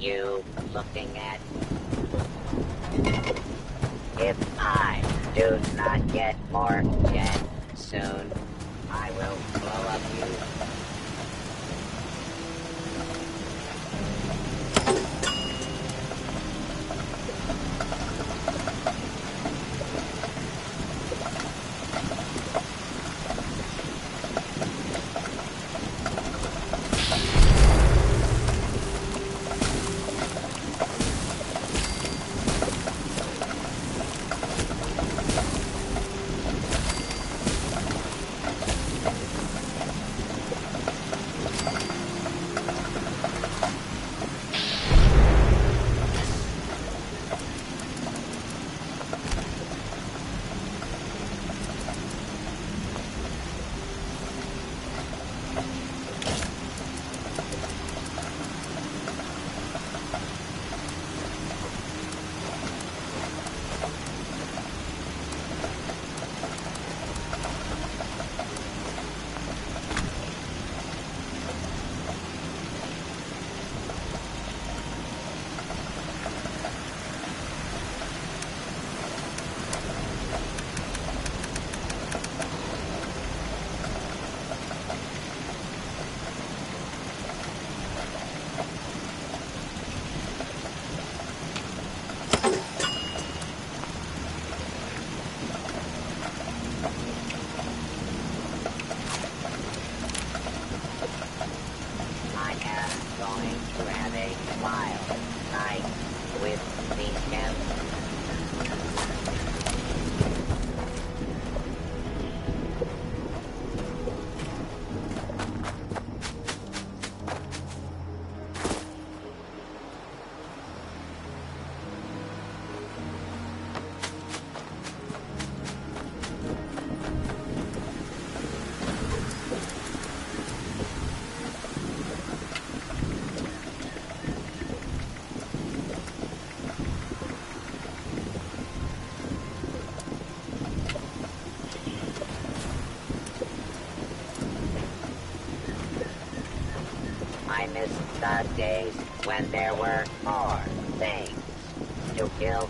you looking at? If I do not get more jet soon, I will blow up you. I miss the days when there were more things to kill.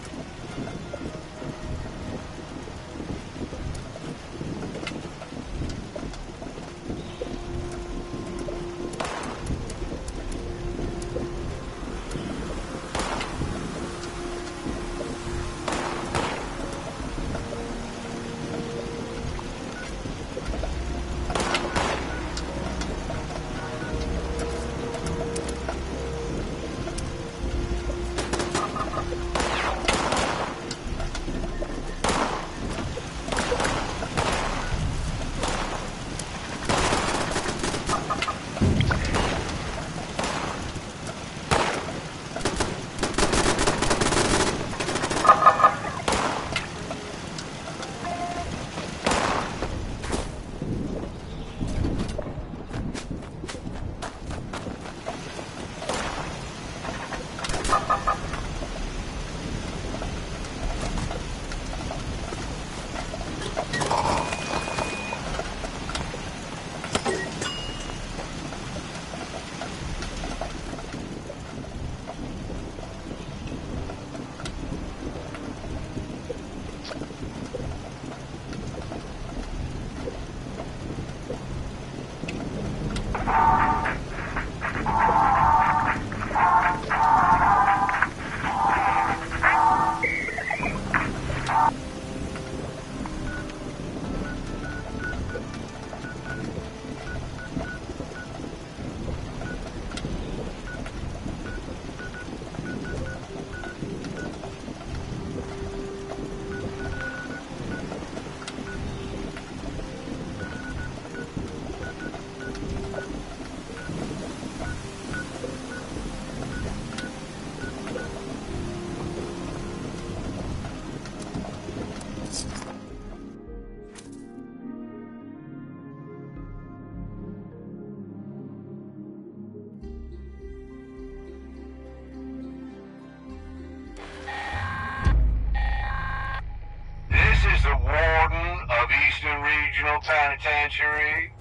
Penitentiary.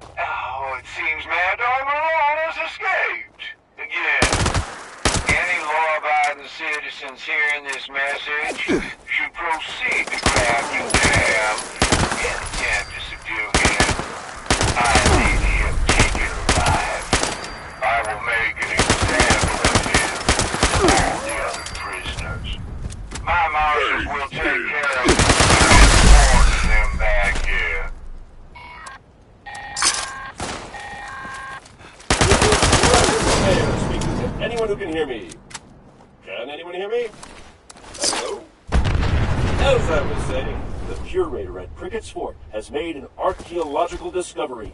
Oh, it seems Mad Dog Malone has escaped. Again. law-abiding citizens hearing this message should proceed to grab your cab and attempt to subdue him. I need him taken alive. I will make an example of him and all the other prisoners. My marshals will take care of them back here. Mayor speaking to anyone who can hear me. Can anyone hear me? Hello? As I was saying, the curator at Cricket's Fort has made an archaeological discovery.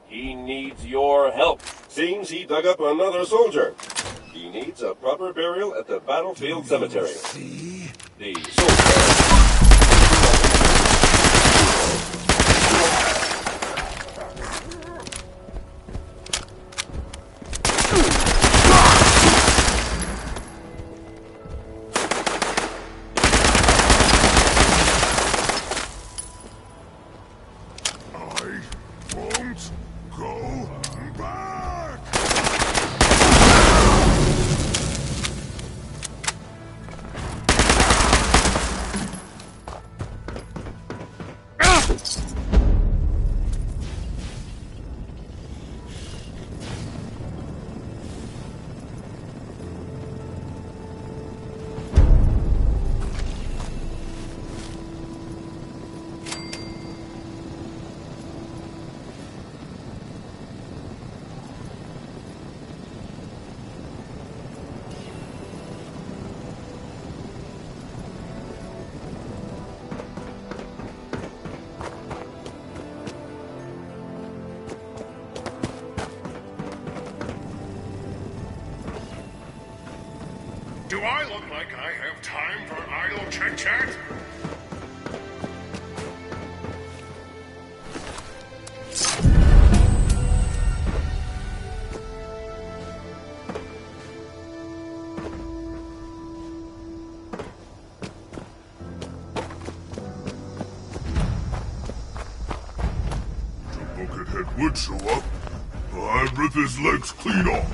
He needs your help. Seems he dug up another soldier. He needs a proper burial at the battlefield cemetery. See? The soldier... Do I look like I have time for idle chit-chat? The Buckethead would show up. I'd rip his legs clean off.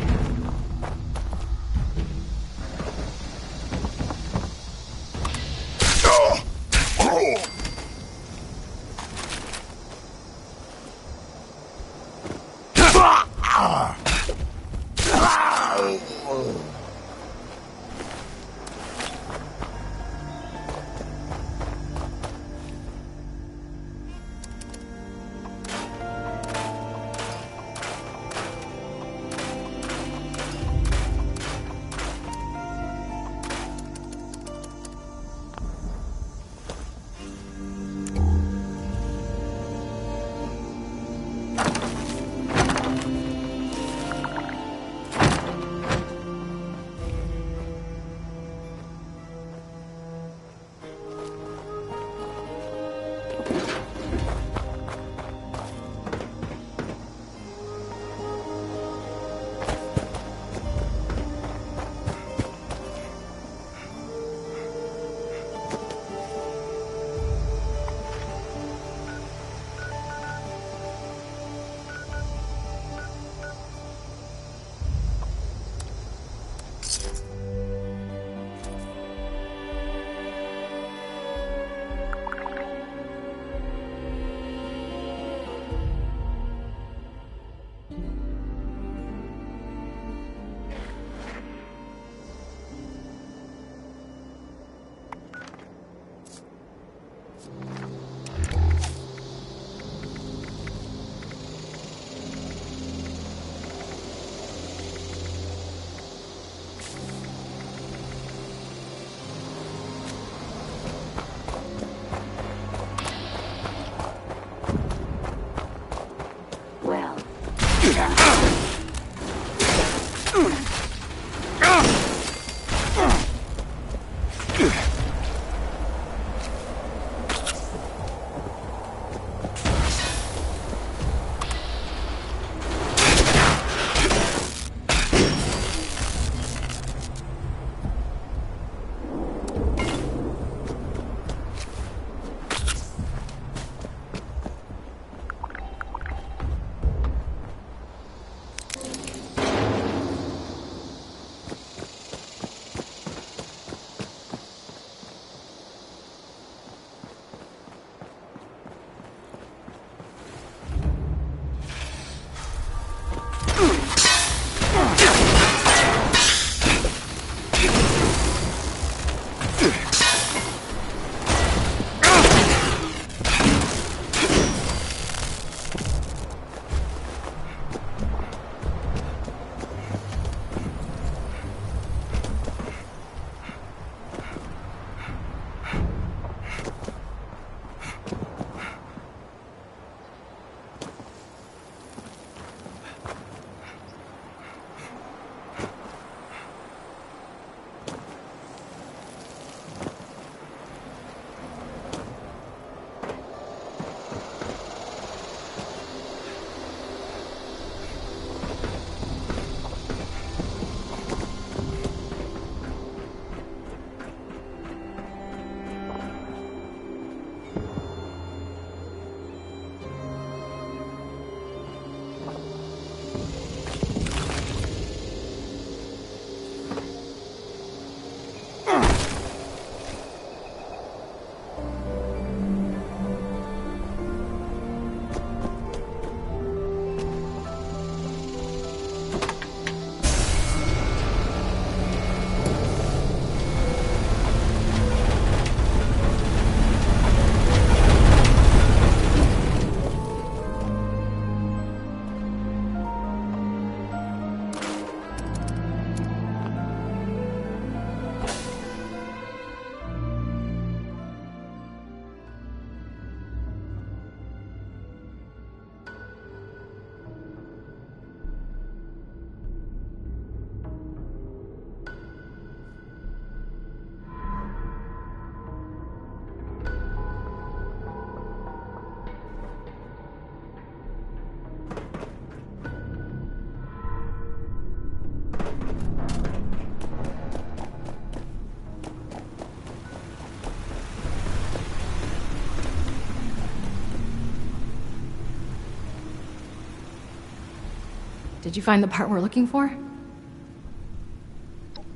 Did you find the part we're looking for?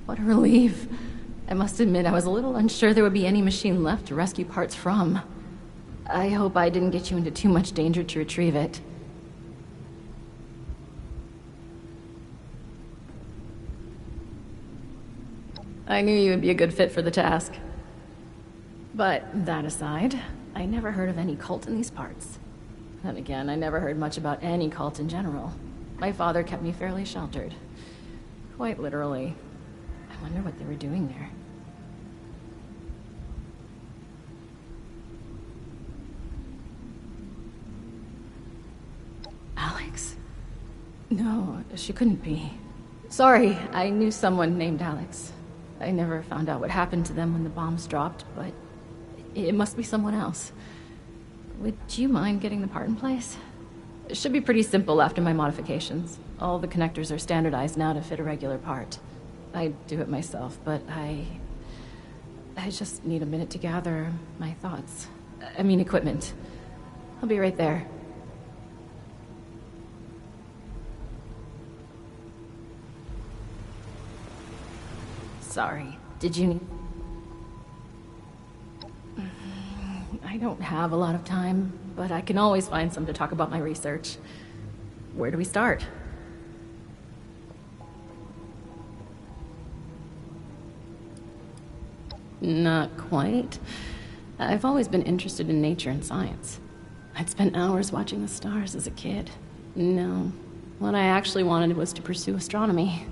What a relief. I must admit, I was a little unsure there would be any machine left to rescue parts from. I hope I didn't get you into too much danger to retrieve it. I knew you would be a good fit for the task. But that aside, I never heard of any cult in these parts. Then again, I never heard much about any cult in general. My father kept me fairly sheltered. Quite literally. I wonder what they were doing there. Alex? No, she couldn't be. Sorry, I knew someone named Alex. I never found out what happened to them when the bombs dropped, but it must be someone else. Would you mind getting the part in place? It should be pretty simple after my modifications. All the connectors are standardized now to fit a regular part. I do it myself, but I just need a minute to gather my thoughts. I mean equipment. I'll be right there. Sorry, did you need... I don't have a lot of time, but I can always find some to talk about my research. Where do we start? Not quite. I've always been interested in nature and science. I'd spent hours watching the stars as a kid. No, what I actually wanted was to pursue astronomy.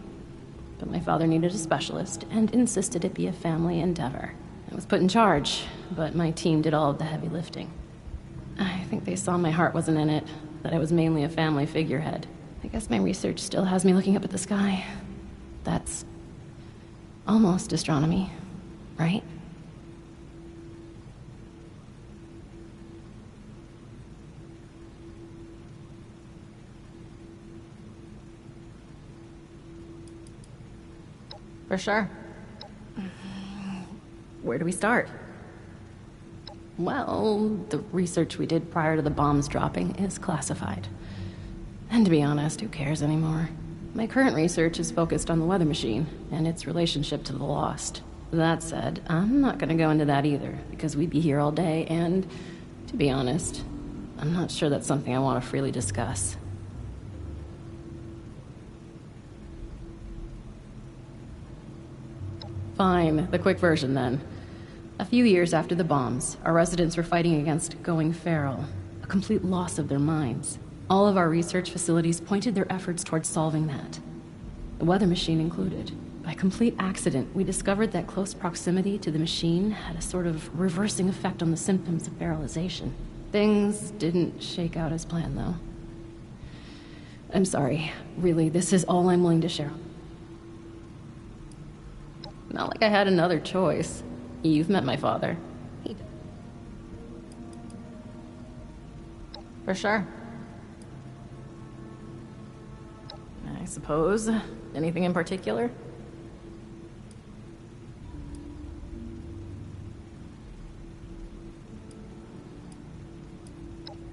But my father needed a specialist and insisted it be a family endeavor. I was put in charge, but my team did all of the heavy lifting. I think they saw my heart wasn't in it, that I was mainly a family figurehead. I guess my research still has me looking up at the sky. That's almost astronomy, right? For sure. Where do we start? Well, the research we did prior to the bombs dropping is classified. And to be honest, who cares anymore? My current research is focused on the weather machine and its relationship to the Lost. That said, I'm not gonna go into that either, because we'd be here all day, and to be honest, I'm not sure that's something I want to freely discuss. Fine, the quick version then. A few years after the bombs, our residents were fighting against going feral, a complete loss of their minds. All of our research facilities pointed their efforts towards solving that. The weather machine included. By complete accident, we discovered that close proximity to the machine had a sort of reversing effect on the symptoms of feralization. Things didn't shake out as planned, though. I'm sorry. Really, this is all I'm willing to share. Not like I had another choice. You've met my father. For sure. I suppose. Anything in particular?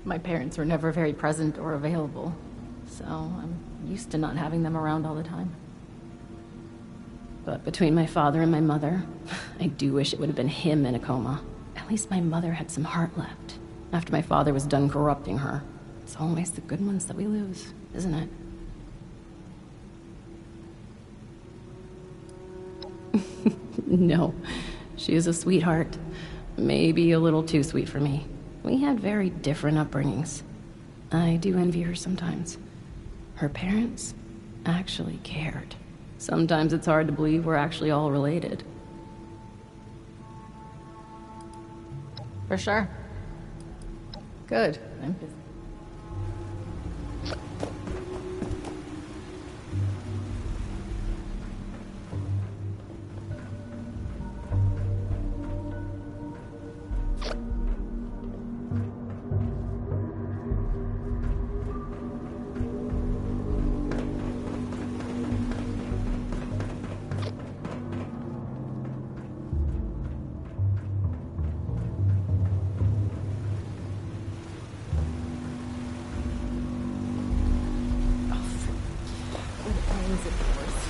My parents were never very present or available, so I'm used to not having them around all the time. But between my father and my mother, I do wish it would have been him in a coma. At least my mother had some heart left. After my father was done corrupting her. It's always the good ones that we lose, isn't it? No, she is a sweetheart. Maybe a little too sweet for me. We had very different upbringings. I do envy her sometimes. Her parents actually cared. Sometimes it's hard to believe we're actually all related. For sure. Good. I'm busy. rains, of course.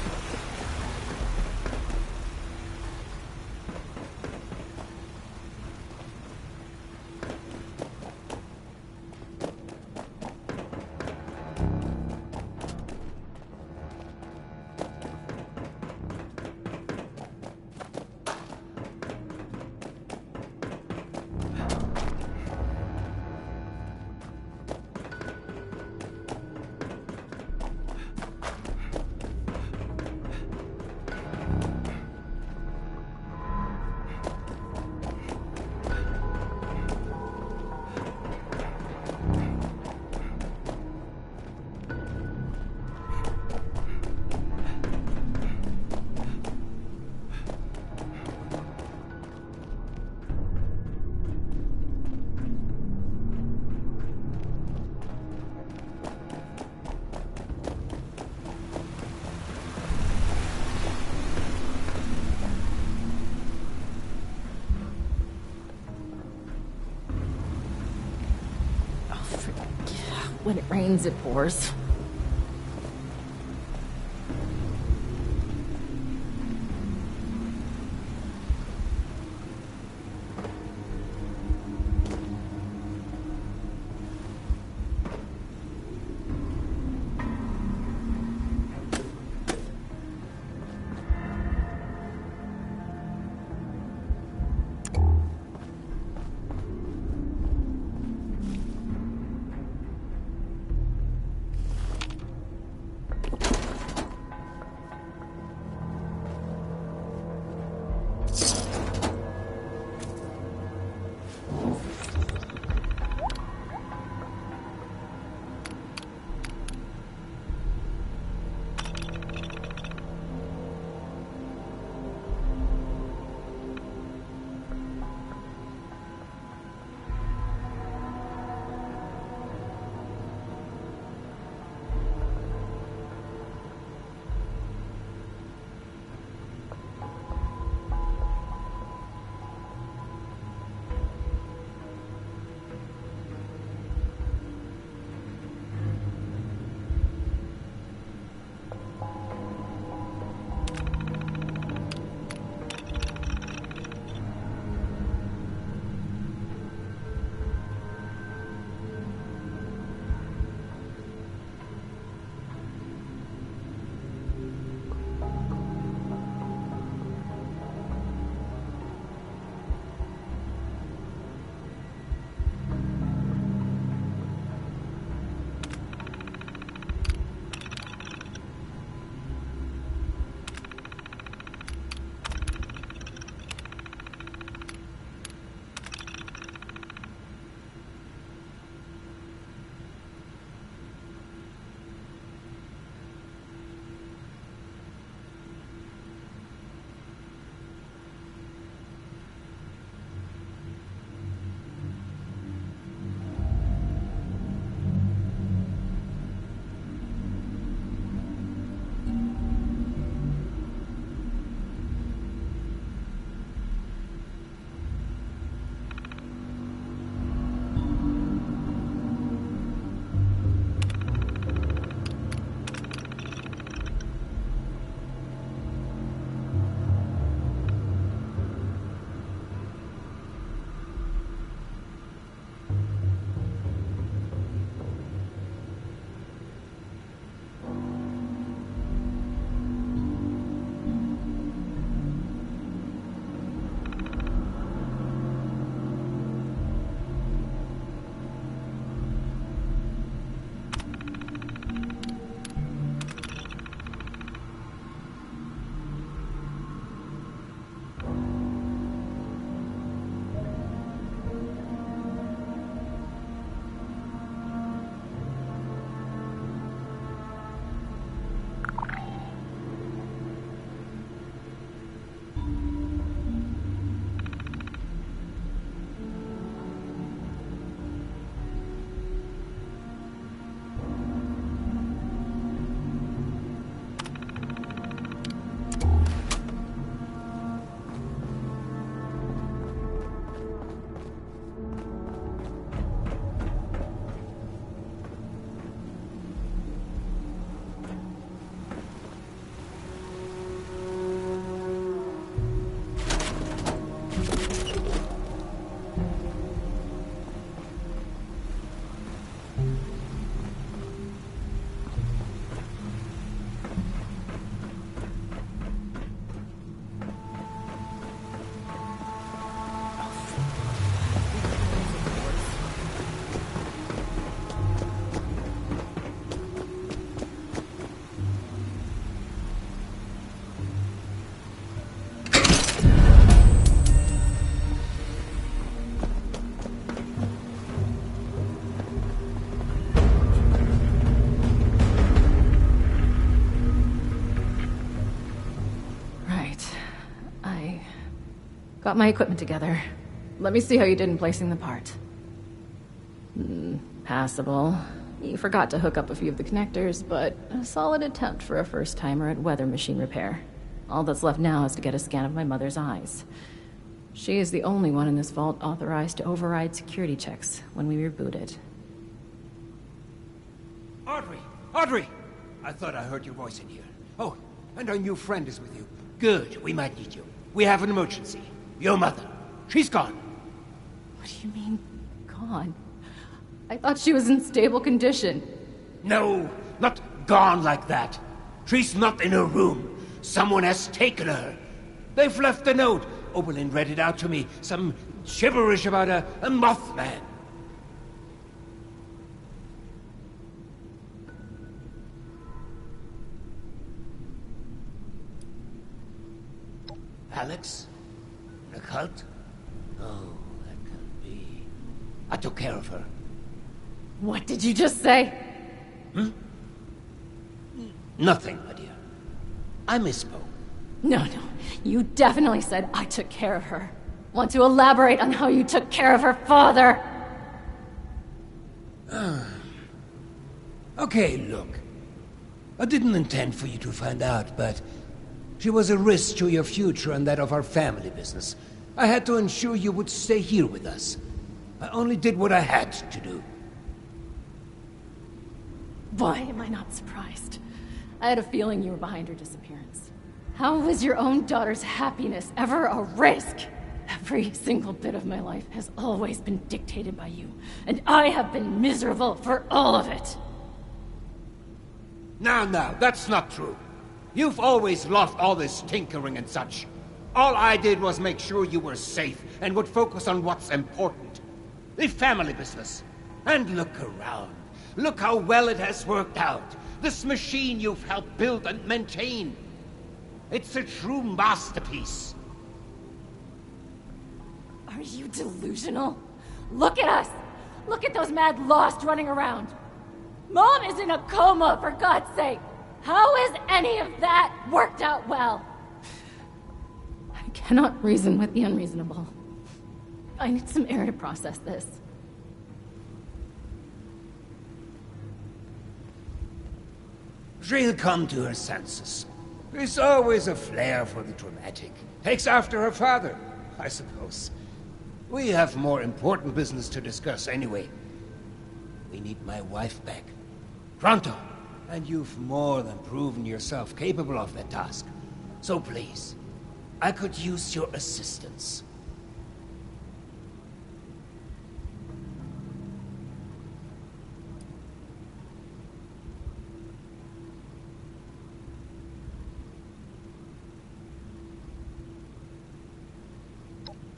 When it rains, it pours. Got my equipment together. Let me see how you did in placing the part. Passable. You forgot to hook up a few of the connectors, but a solid attempt for a first-timer at weather machine repair. All that's left now is to get a scan of my mother's eyes. She is the only one in this vault authorized to override security checks when we reboot it. Audrey! Audrey! I thought I heard your voice in here. Oh, and our new friend is with you. Good, we might need you. We have an emergency. Your mother. She's gone. What do you mean, gone? I thought she was in stable condition. No, not gone like that. She's not in her room. Someone has taken her. They've left a note. Oberlin read it out to me. Some gibberish about a Mothman. Alex? The cult? Oh, that can't be. I took care of her. What did you just say? Nothing, my dear. I misspoke. No. You definitely said I took care of her. Want to elaborate on how you took care of her father? Okay, look. I didn't intend for you to find out, but she was a risk to your future and that of our family business. I had to ensure you would stay here with us. I only did what I had to do. Why am I not surprised? I had a feeling you were behind her disappearance. How was your own daughter's happiness ever a risk? Every single bit of my life has always been dictated by you, and I have been miserable for all of it. Now, that's not true. You've always loved all this tinkering and such. All I did was make sure you were safe and would focus on what's important. The family business. And look around. Look how well it has worked out. This machine you've helped build and maintain. It's a true masterpiece. Are you delusional? Look at us! Look at those mad lost running around! Mom is in a coma, for God's sake! How has any of that worked out well? I cannot reason with the unreasonable. I need some air to process this. She'll come to her senses. There's always a flair for the dramatic. Takes after her father, I suppose. We have more important business to discuss anyway. We need my wife back. Pronto! And you've more than proven yourself capable of that task. So please, I could use your assistance.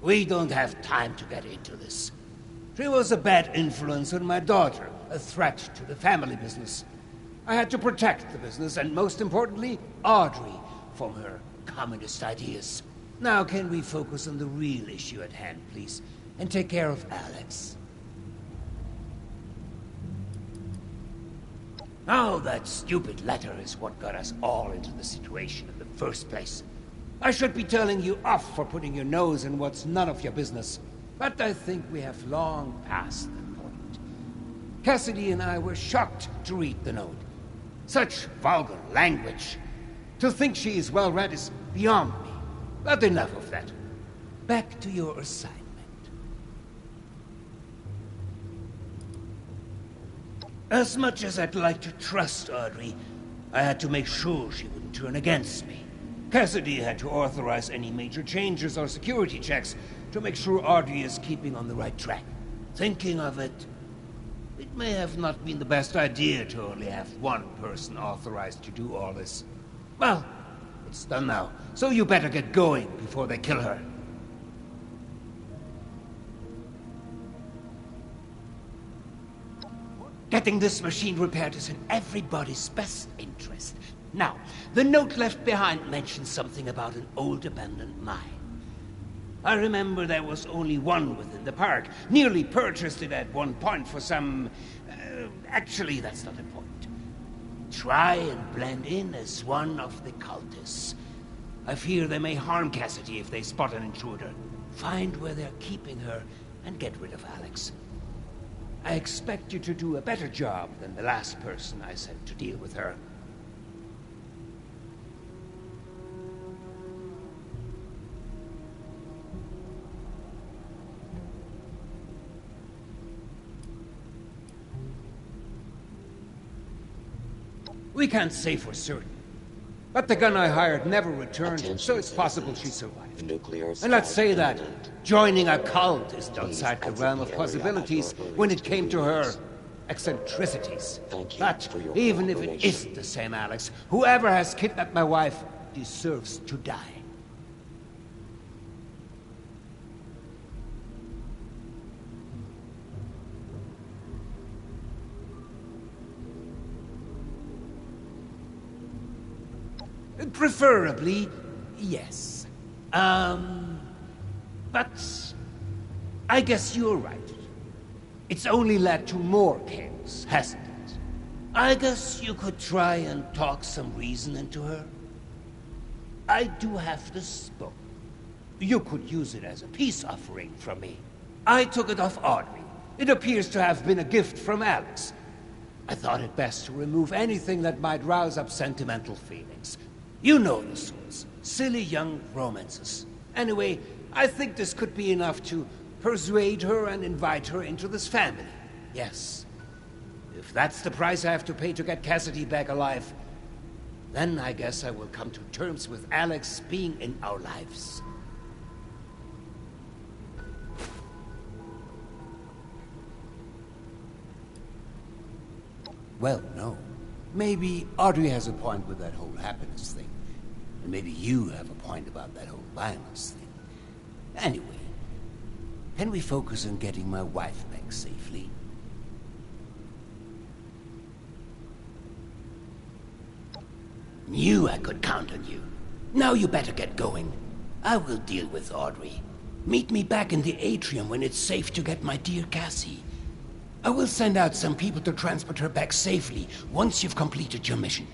We don't have time to get into this. She was a bad influence on my daughter, a threat to the family business. I had to protect the business, and most importantly, Audrey, from her communist ideas. Now can we focus on the real issue at hand, please, and take care of Alex? Oh, that stupid letter is what got us all into the situation in the first place. I should be telling you off for putting your nose in what's none of your business, but I think we have long passed that point. Cassidy and I were shocked to read the note. Such vulgar language. To think she is well read is beyond me. But enough of that. Back to your assignment. As much as I'd like to trust Audrey, I had to make sure she wouldn't turn against me. Cassidy had to authorize any major changes or security checks to make sure Audrey is keeping on the right track. Thinking of it, it may have not been the best idea to only have one person authorized to do all this. Well, it's done now, so you better get going before they kill her. Getting this machine repaired is in everybody's best interest. Now, the note left behind mentions something about an old abandoned mine. I remember there was only one within the park. Nearly purchased it at one point for some... actually, that's not important. Try and blend in as one of the cultists. I fear they may harm Cassidy if they spot an intruder. find where they're keeping her, and get rid of Alex. I expect you to do a better job than the last person I sent to deal with her. We can't say for certain, but the gun I hired never returned, so it's possible she survived. And let's say that joining a cult isn't outside the realm of possibilities when it came to her eccentricities. But even if it isn't the same Alex, whoever has kidnapped my wife deserves to die. Preferably, yes. But I guess you're right. It's only led to more chaos, hasn't it? I guess you could try and talk some reason into her. I do have this book. You could use it as a peace offering from me. I took it off Audrey. It appears to have been a gift from Alex. I thought it best to remove anything that might rouse up sentimental feelings. You know the sorts. Silly young romances. Anyway, I think this could be enough to persuade her and invite her into this family. Yes. If that's the price I have to pay to get Cassidy back alive, then I guess I will come to terms with Alex being in our lives. Well, no. Maybe Audrey has a point with that whole happiness thing. And maybe you have a point about that whole violence thing. Anyway, can we focus on getting my wife back safely? Knew I could count on you. Now you better get going. I will deal with Audrey. Meet me back in the atrium when it's safe to get my dear Cassie. I will send out some people to transport her back safely once you've completed your mission.